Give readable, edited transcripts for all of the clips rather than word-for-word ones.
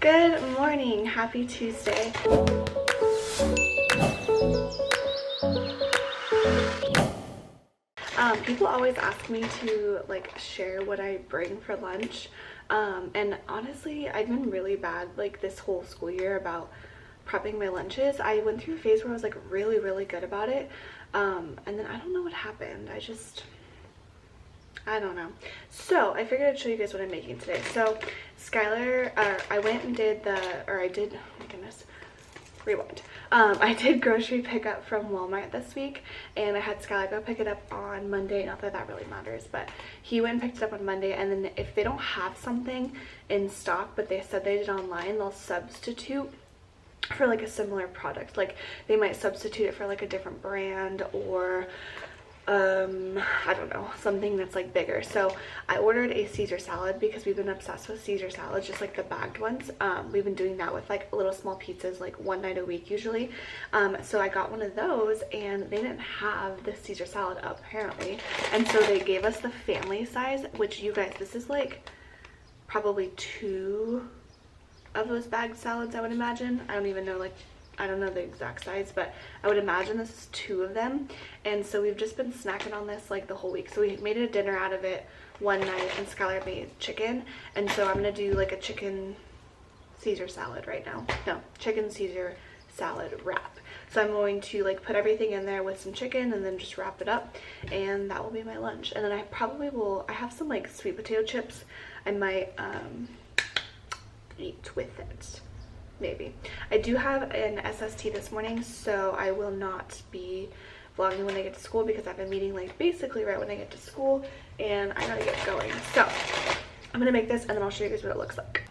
Good morning, happy Tuesday. People always ask me to like share what I bring for lunch, and honestly I've been really bad like this whole school year about prepping my lunches. I went through a phase where I was like really good about it, and then I don't know what happened. I don't know. So I figured I'd show you guys what I'm making today. So Skylar, I went and did oh my goodness, rewind. I did grocery pickup from Walmart this week, and I had Skylar go pick it up on Monday. Not that that really matters, but he went and picked it up on Monday, and then if they don't have something in stock, but they said they did online, they'll substitute for like a similar product. Like they might substitute it for like a different brand, or I don't know, something that's like bigger. So I ordered a Caesar salad because we've been obsessed with Caesar salads, just like the bagged ones. We've been doing that with like little small pizzas like one night a week usually. So I got one of those, and they didn't have the Caesar salad apparently, and so they gave us the family size, which you guys, this is like probably 2 of those bagged salads, I would imagine. I don't even know, like I don't know the exact size, but I would imagine this is 2 of them. And so we've just been snacking on this like the whole week. So we made a dinner out of it one night, and Skylar made chicken, and so I'm gonna do like a chicken Caesar salad right now. No, chicken Caesar salad wrap. So I'm going to like put everything in there with some chicken and then just wrap it up, and that will be my lunch. And then I probably will, I have some like sweet potato chips I might eat with it. Maybe. I do have an SST this morning, so I will not be vlogging when I get to school because I have a meeting like basically right when I get to school, and I gotta get going. So I'm gonna make this, and then I'll show you guys what it looks like.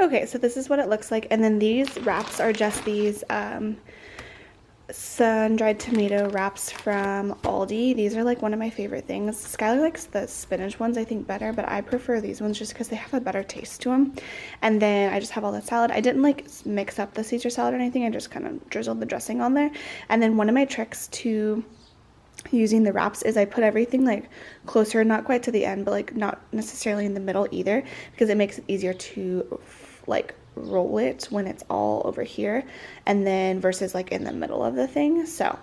Okay, so this is what it looks like, and then these wraps are just these sun-dried tomato wraps from Aldi. These are like one of my favorite things. Skylar likes the spinach ones I think better, but I prefer these ones just because they have a better taste to them. And then I just have all the salad. I didn't like mix up the Caesar salad or anything. I just kind of drizzled the dressing on there. And then one of my tricks to using the wraps is I put everything like closer, not quite to the end, but like not necessarily in the middle either, because it makes it easier to like roll it when it's all over here, and then versus like in the middle of the thing. So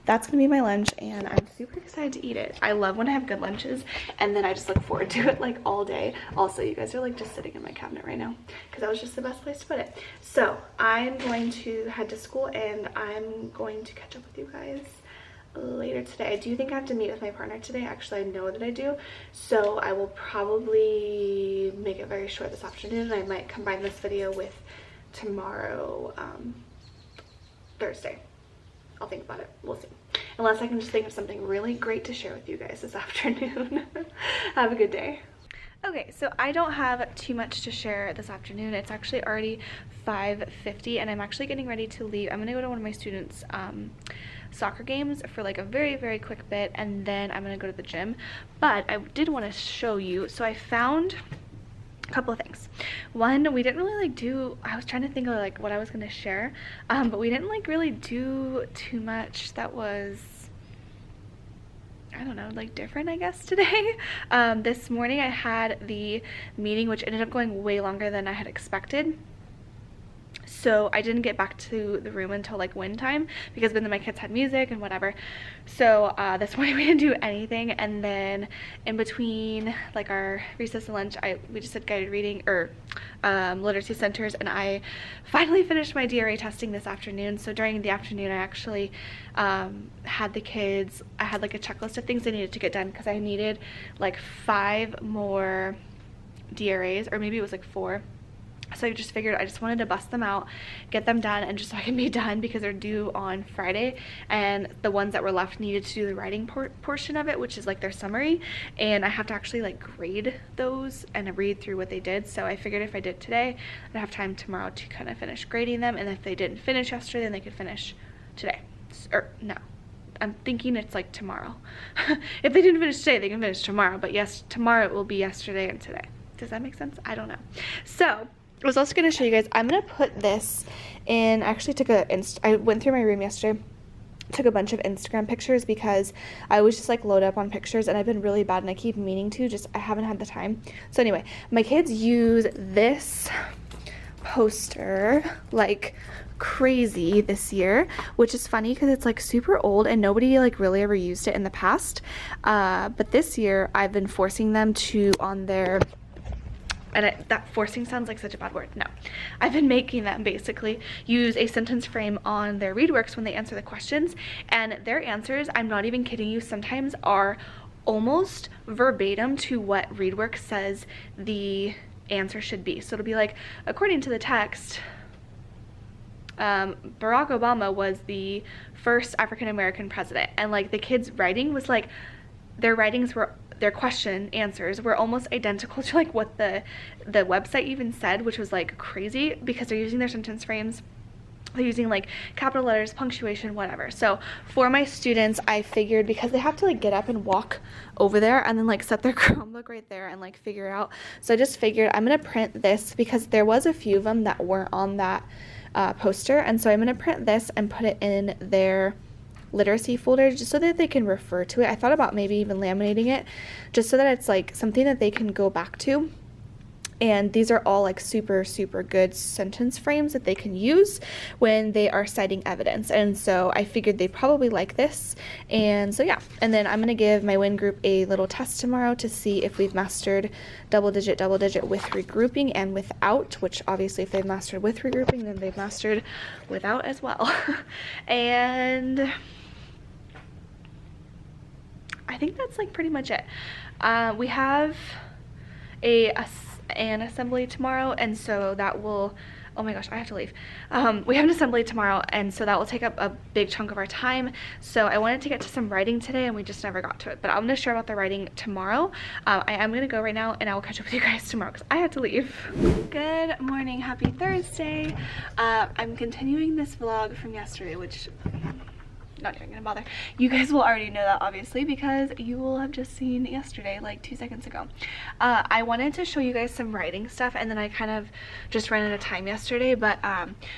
that's gonna be my lunch, and I'm super excited to eat it. I love when I have good lunches, and then I just look forward to it like all day. Also, you guys are like just sitting in my cabinet right now because that was just the best place to put it. So I'm going to head to school, and I'm going to catch up with you guys later today. I do think I have to meet with my partner today. Actually, I know that I do, so I will probably make it very short this afternoon. I might combine this video with tomorrow, Thursday. I'll think about it. We'll see. Unless I can just think of something really great to share with you guys this afternoon. Have a good day. Okay, so I don't have too much to share this afternoon. It's actually already 5:50, and I'm actually getting ready to leave. I'm gonna go to one of my students' soccer games for like a very quick bit, and then I'm gonna go to the gym. But I did want to show you, so I found a couple of things. One, we didn't really like do, I was trying to think of like what I was gonna share, but we didn't like really do too much that was, I don't know, like different, I guess, today. This morning I had the meeting, which ended up going way longer than I had expected. So I didn't get back to the room until like win time, because then my kids had music and whatever. So this morning we didn't do anything, and then in between like our recess and lunch, we just did guided reading or literacy centers, and I finally finished my DRA testing this afternoon. So during the afternoon I actually had the kids, I had like a checklist of things I needed to get done, because I needed like 5 more DRAs, or maybe it was like 4. So I just figured I just wanted to bust them out, get them done, and just so I can be done, because they're due on Friday, and the ones that were left needed to do the writing portion of it, which is like their summary, and I have to actually like grade those and read through what they did. So I figured if I did today, I'd have time tomorrow to kind of finish grading them, and if they didn't finish yesterday, then they could finish today. Or no, I'm thinking it's like tomorrow. If they didn't finish today, they can finish tomorrow, but yes, tomorrow it will be yesterday and today. Does that make sense? I don't know. So I was also going to show you guys, I'm going to put this in, I actually took I went through my room yesterday, took a bunch of Instagram pictures because I always just like load up on pictures, and I've been really bad and I keep meaning to, just I haven't had the time. So anyway, my kids use this poster like crazy this year, which is funny because it's like super old and nobody like really ever used it in the past, but this year I've been forcing them to on their, and that forcing sounds like such a bad word. No, I've been making them basically use a sentence frame on their ReadWorks when they answer the questions, and their answers, I'm not even kidding you, sometimes are almost verbatim to what ReadWorks says the answer should be. So it'll be like, according to the text, Barack Obama was the first African-American president, and like the kids' writing was like, their writings were, their question answers were almost identical to like what the website even said, which was like crazy because they're using their sentence frames, they're using like capital letters, punctuation, whatever. So for my students, I figured, because they have to like get up and walk over there and then like set their Chromebook right there and like figure it out, so I just figured I'm gonna print this because there was a few of them that weren't on that poster, and so I'm gonna print this and put it in their literacy folder just so that they can refer to it. I thought about maybe even laminating it just so that it's like something that they can go back to. And these are all like super good sentence frames that they can use when they are citing evidence, and so I figured they'd probably like this. And so yeah, and then I'm gonna give my WIN group a little test tomorrow to see if we've mastered double digit with regrouping and without, which obviously if they've mastered with regrouping, then they've mastered without as well. And I think that's like pretty much it. We have an assembly tomorrow, and so that will, oh my gosh, I have to leave. We have an assembly tomorrow, and so that will take up a big chunk of our time. So I wanted to get to some writing today, and we just never got to it, but I'm going to share about the writing tomorrow. I am going to go right now, and I will catch up with you guys tomorrow because I have to leave. Good morning, happy Thursday. I'm continuing this vlog from yesterday, which not even gonna bother. You guys will already know that obviously because you will have just seen yesterday, like 2 seconds ago. I wanted to show you guys some writing stuff, and then I kind of just ran out of time yesterday, but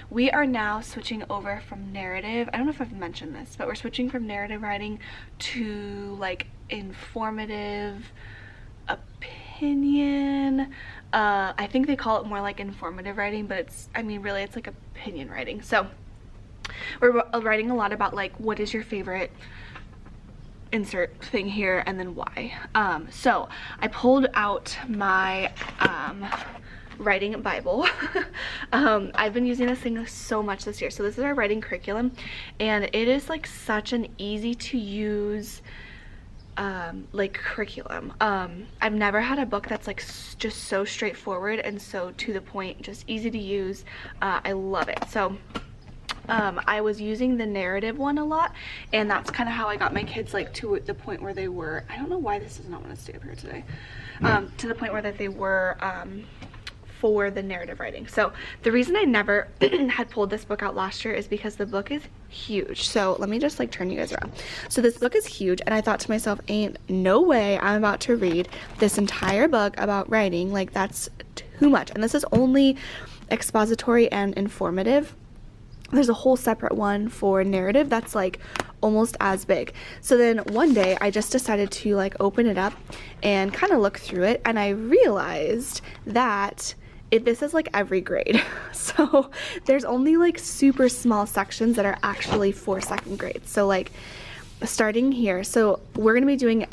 we are now switching over from narrative. I don't know if I've mentioned this, but we're switching from narrative writing to like informative opinion. I think they call it more like informative writing, but it's, I mean, really it's like opinion writing. So we're writing a lot about like, what is your favorite insert thing here and then why. So I pulled out my writing Bible. I've been using this thing so much this year. So this is our writing curriculum, and it is like such an easy to use like curriculum. I've never had a book that's like just so straightforward and so to the point, just easy to use. I love it. So I was using the narrative one a lot, and that's kind of how I got my kids like to the point where they were, I don't know why this does not want to stay up here today, to the point where that they were for the narrative writing. So the reason I never had pulled this book out last year is because the book is huge. So let me just like turn you guys around. So this book is huge, and I thought to myself, ain't no way I'm about to read this entire book about writing. Like, that's too much. And this is only expository and informative. There's a whole separate one for narrative that's like almost as big. So then one day I just decided to like open it up and kind of look through it, and I realized that this is like every grade. So there's only like super small sections that are actually for second grade. So like starting here, so we're gonna be doing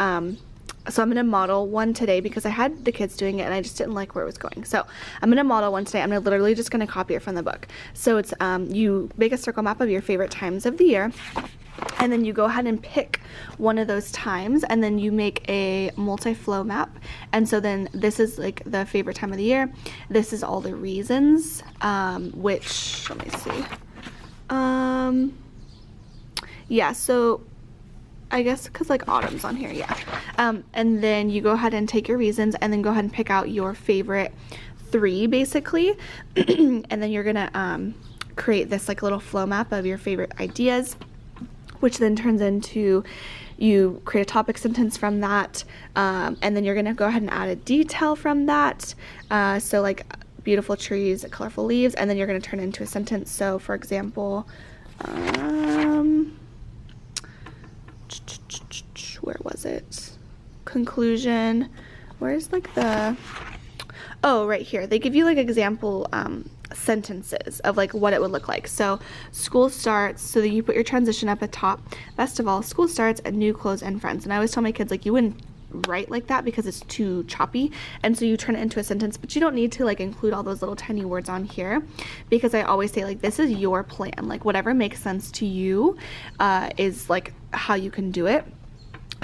so I'm going to model one today because I had the kids doing it and I just didn't like where it was going. So I'm going to model one today. I'm literally just going to copy it from the book. So it's you make a circle map of your favorite times of the year, and then you go ahead and pick one of those times, and then you make a multi-flow map. And so then this is like the favorite time of the year. This is all the reasons, which, let me see. Yeah, so I guess because like autumn's on here, yeah. And then you go ahead and take your reasons, and then go ahead and pick out your favorite 3 basically. And then you're gonna create this like little flow map of your favorite ideas, which then turns into, you create a topic sentence from that, and then you're gonna go ahead and add a detail from that. So like beautiful trees, colorful leaves, and then you're going to turn it into a sentence. So for example, where was it? Conclusion. Where's like the, oh, right here. They give you like example sentences of like what it would look like. So school starts, so that you put your transition up at top. Best of all, school starts and new clothes and friends. And I always tell my kids, like, you wouldn't write like that because it's too choppy, and so you turn it into a sentence, but you don't need to like include all those little tiny words on here, because I always say, like, this is your plan, like whatever makes sense to you is like how you can do it.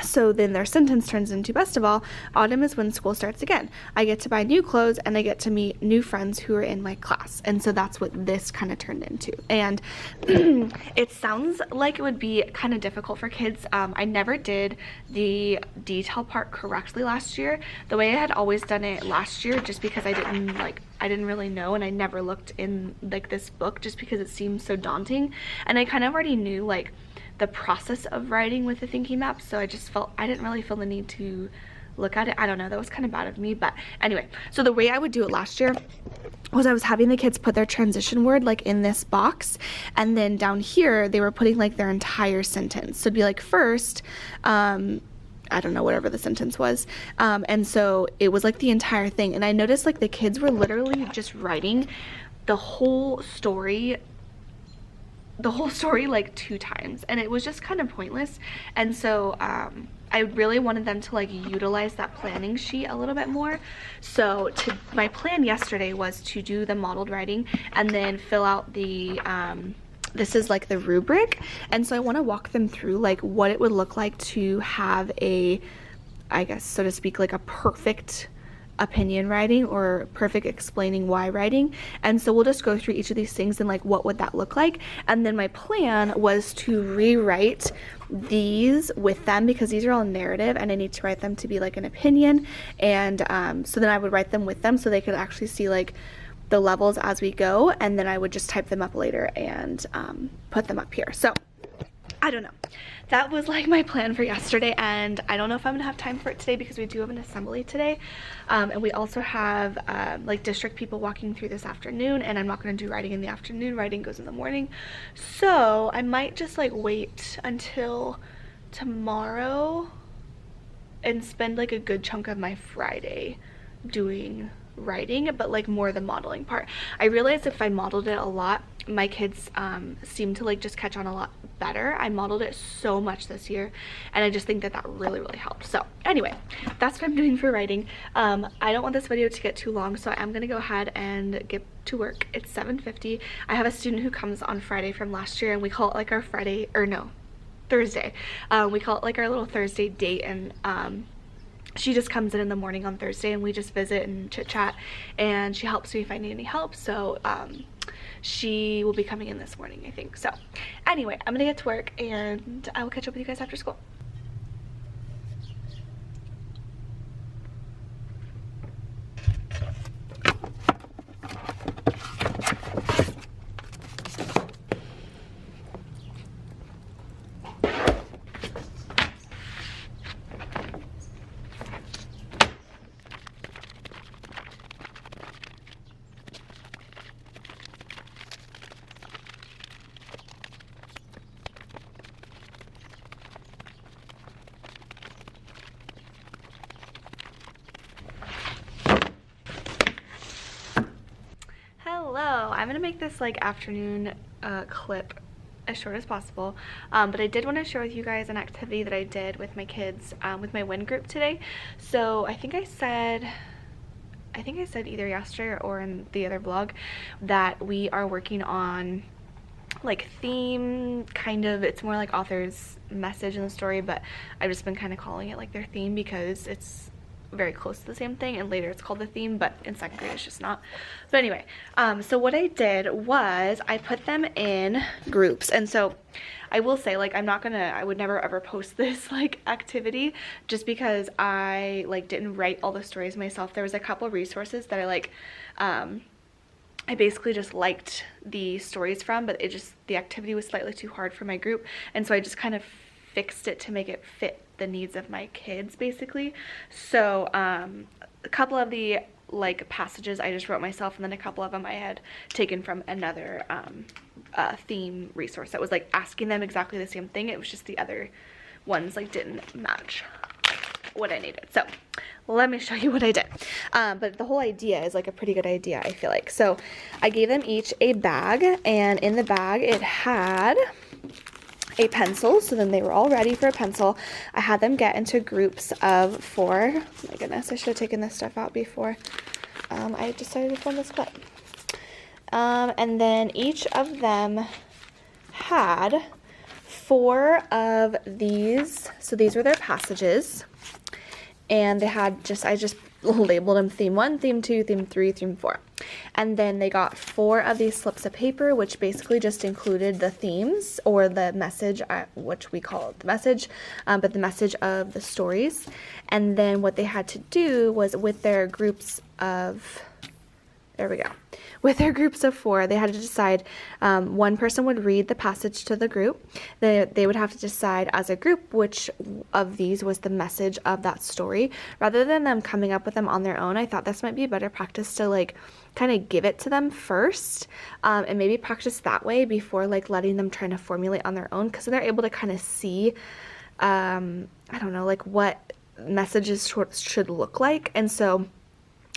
So then their sentence turns into, best of all, autumn is when school starts again. I get to buy new clothes and I get to meet new friends who are in my class. And so that's what this kind of turned into. And it sounds like it would be kind of difficult for kids. I never did the detail part correctly last year, the way I had always done it last year, just because I didn't really know, and I never looked in like this book just because it seemed so daunting. And I kind of already knew like the process of writing with the thinking map, so I just felt I didn't really feel the need to look at it. I don't know, that was kind of bad of me. But anyway, so the way I would do it last year was I was having the kids put their transition word like in this box, and then down here they were putting like their entire sentence. So it'd be like, first, I don't know, whatever the sentence was, and so it was like the entire thing. And I noticed like the kids were literally just writing the whole story like 2 times, and it was just kind of pointless. And so I really wanted them to like utilize that planning sheet a little bit more. So my plan yesterday was to do the modeled writing and then fill out the this is like the rubric. And so I want to walk them through like what it would look like to have a, I guess, so to speak, like a perfect opinion writing or perfect explaining why writing. And so we'll just go through each of these things and like what would that look like. And then my plan was to rewrite these with them, because these are all narrative and I need to write them to be like an opinion. And so then I would write them with them so they could actually see like the levels as we go, and then I would just type them up later and put them up here. So I don't know. That was like my plan for yesterday, and I don't know if I'm gonna have time for it today because we do have an assembly today, and we also have like district people walking through this afternoon, and I'm not gonna do writing in the afternoon. Writing goes in the morning, so I might just like wait until tomorrow and spend like a good chunk of my Friday doing writing, but like more the modeling part. I realized if I modeled it a lot, my kids seem to like just catch on a lot better. I modeled it so much this year, and I just think that that really helped. So anyway, that's what I'm doing for writing. I don't want this video to get too long, so I'm gonna go ahead and get to work. It's 7:50. I have a student who comes on Friday from last year, and we call it like our Friday, or no, Thursday. We call it like our little Thursday date, and she just comes in the morning on Thursday, and we just visit and chit chat, and she helps me if I need any help. So she will be coming in this morning, I think. So anyway, I'm gonna get to work, and I will catch up with you guys after school. Hello, I'm gonna make this like afternoon clip as short as possible, but I did want to share with you guys an activity that I did with my kids with my WIN group today. So I think I said either yesterday or in the other vlog that we are working on like theme, kind of. It's more like author's message in the story, but I've just been kind of calling it like their theme because it's very close to the same thing, and later it's called the theme, but in second grade it's just not. But anyway, so what I did was I put them in groups. And so I will say, like, I would never ever post this like activity just because I like didn't write all the stories myself. There was a couple resources that I like I basically just liked the stories from, but the activity was slightly too hard for my group, and so I just kind of fixed it to make it fit the needs of my kids basically. So a couple of the like passages I just wrote myself, and then a couple of them I had taken from another theme resource that was like asking them exactly the same thing. It was just the other ones like didn't match what I needed. So let me show you what I did. But the whole idea is like a pretty good idea, I feel like. So I gave them each a bag, and in the bag it had a pencil, so then they were all ready for a pencil. I had them get into groups of 4. Oh my goodness, I should have taken this stuff out before I decided to film this clip. And then each of them had 4 of these. So these were their passages. And they had I just labeled them theme 1, theme 2, theme 3, theme 4. And then they got 4 of these slips of paper, which basically just included the themes or the message, which we call it the message, but the message of the stories. And then what they had to do was with their groups of, there we go. With their groups of 4, they had to decide, one person would read the passage to the group. They would have to decide as a group which of these was the message of that story. Rather than them coming up with them on their own, I thought this might be a better practice to like kind of give it to them first, and maybe practice that way before like letting them try to formulate on their own, because then they're able to kind of see, I don't know, like what messages should look like. And so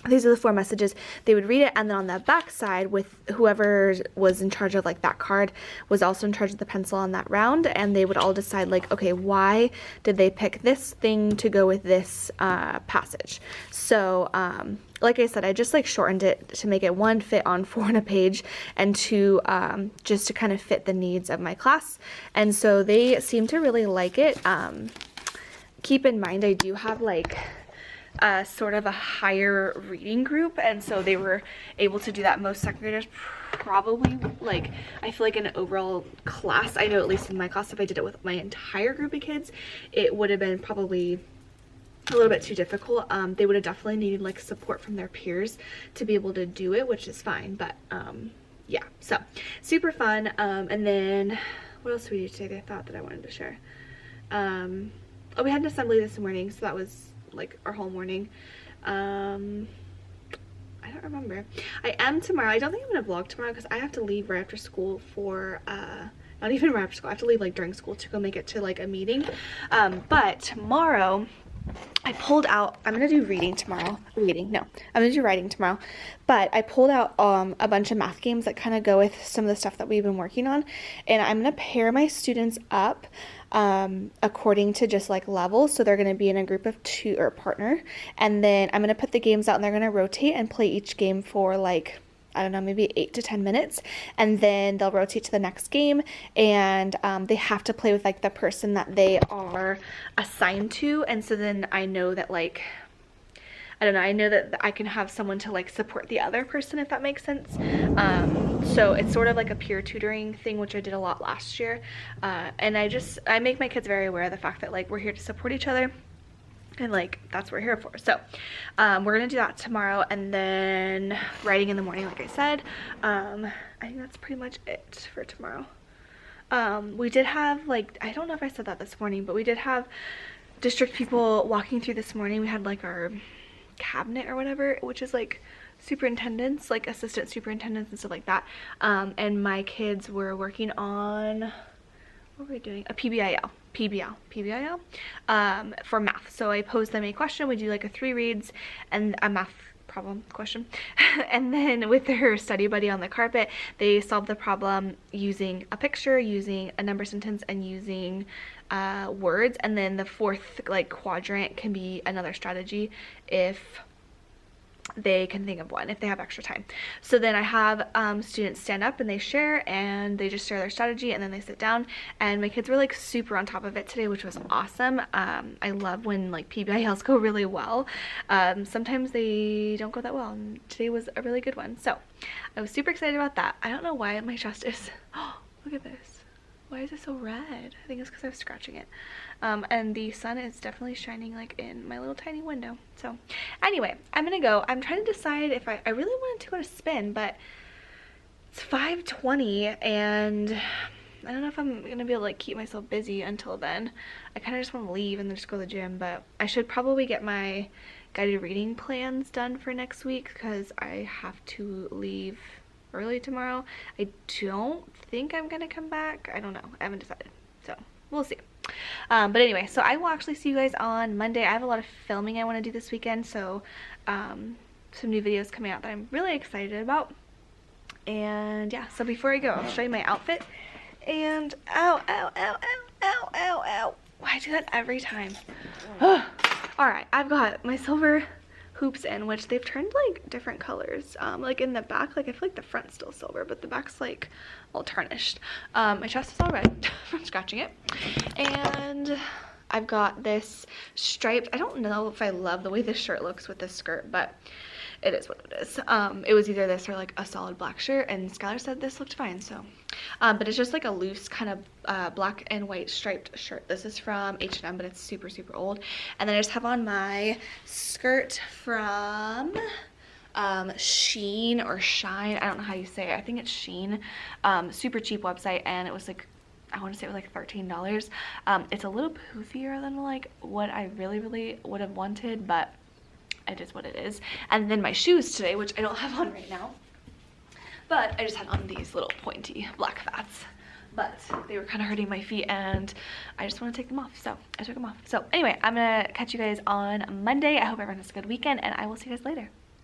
these are the 4 messages. They would read it, and then on the back side, with whoever was in charge of like that card was also in charge of the pencil on that round, and they would all decide like, okay, why did they pick this thing to go with this passage? So like I said, I just like shortened it to make it 1 fit on 4 on a page, and 2 just to kind of fit the needs of my class. And so they seem to really like it. Keep in mind, I do have like sort of a higher reading group, and so they were able to do that. Most second graders probably, like, I feel like in an overall class, I know at least in my class, if I did it with my entire group of kids, it would have been probably a little bit too difficult. They would have definitely needed like support from their peers to be able to do it, which is fine. But yeah, so super fun. And then what else did we do today that I thought that I wanted to share? Oh, we had an assembly this morning, so that was like our whole morning. I don't remember. I am tomorrow. I don't think I'm gonna vlog tomorrow because I have to leave right after school for not even right after school. I have to leave like during school to go make it to like a meeting. But tomorrow I pulled out, I'm gonna do reading tomorrow. I'm gonna do writing tomorrow. But I pulled out a bunch of math games that kind of go with some of the stuff that we've been working on, and I'm gonna pair my students up according to just like levels. So they're going to be in a group of 2 or partner, and then I'm going to put the games out, and they're going to rotate and play each game for like, I don't know, maybe 8 to 10 minutes, and then they'll rotate to the next game, and they have to play with like the person that they are assigned to. And so then I know that like, I don't know, I know that I can have someone to like support the other person, if that makes sense. So it's sort of like a peer tutoring thing, which I did a lot last year. And I make my kids very aware of the fact that like we're here to support each other, and like that's what we're here for. So we're gonna do that tomorrow, and then writing in the morning, like I said. I think that's pretty much it for tomorrow. We did have like, I don't know if I said that this morning, but we did have district people walking through this morning. We had like our cabinet or whatever, which is like superintendents, like assistant superintendents and stuff like that, and my kids were working on, what were we doing, a PBIL for math. So I posed them a question. We do like a 3 reads and a math problem question and then with their study buddy on the carpet, they solved the problem using a picture, using a number sentence, and using words. And then the 4th like quadrant can be another strategy if they can think of one, if they have extra time. So then I have students stand up and they share, and they just share their strategy, and then they sit down, and my kids were like super on top of it today, which was awesome. I love when like PBILs go really well. Sometimes they don't go that well, and today was a really good one. So I was super excited about that. I don't know why my chest is, oh, look at this. Why is it so red? I think it's because I was scratching it. And the sun is definitely shining like in my little tiny window. So anyway, I'm gonna go. I'm trying to decide if I really wanted to go to spin, but it's 5:20 and I don't know if I'm gonna be able to like keep myself busy until then. I kind of just want to leave and then just go to the gym, but I should probably get my guided reading plans done for next week because I have to leave early tomorrow. I don't think I'm gonna come back. I don't know. I haven't decided. So we'll see. But anyway, so I will actually see you guys on Monday. I have a lot of filming I want to do this weekend, so some new videos coming out that I'm really excited about. And yeah, so before I go, I'll show you my outfit. And ow, ow, ow, ow, ow, ow, ow. Why do that every time? Alright, I've got my silver hoops in, which they've turned like different colors. Like in the back, like I feel like the front's still silver, but the back's like all tarnished. My chest is all red from scratching it. And I've got this striped, I don't know if I love the way this shirt looks with this skirt, but it is what it is. It was either this or like a solid black shirt, and Skylar said this looked fine, so. But it's just like a loose kind of black and white striped shirt. This is from H&M, but it's super, super old. And then I just have on my skirt from Shein or Shine. I don't know how you say it. I think it's Shein. Super cheap website, and it was like, I want to say it was like $13. It's a little poofier than like what I really would have wanted, but it is what it is. And then my shoes today, which I don't have on right now, but I just had on these little pointy black flats, but they were kind of hurting my feet and I just want to take them off, so I took them off. So anyway, I'm gonna catch you guys on Monday. I hope everyone has a good weekend, and I will see you guys later.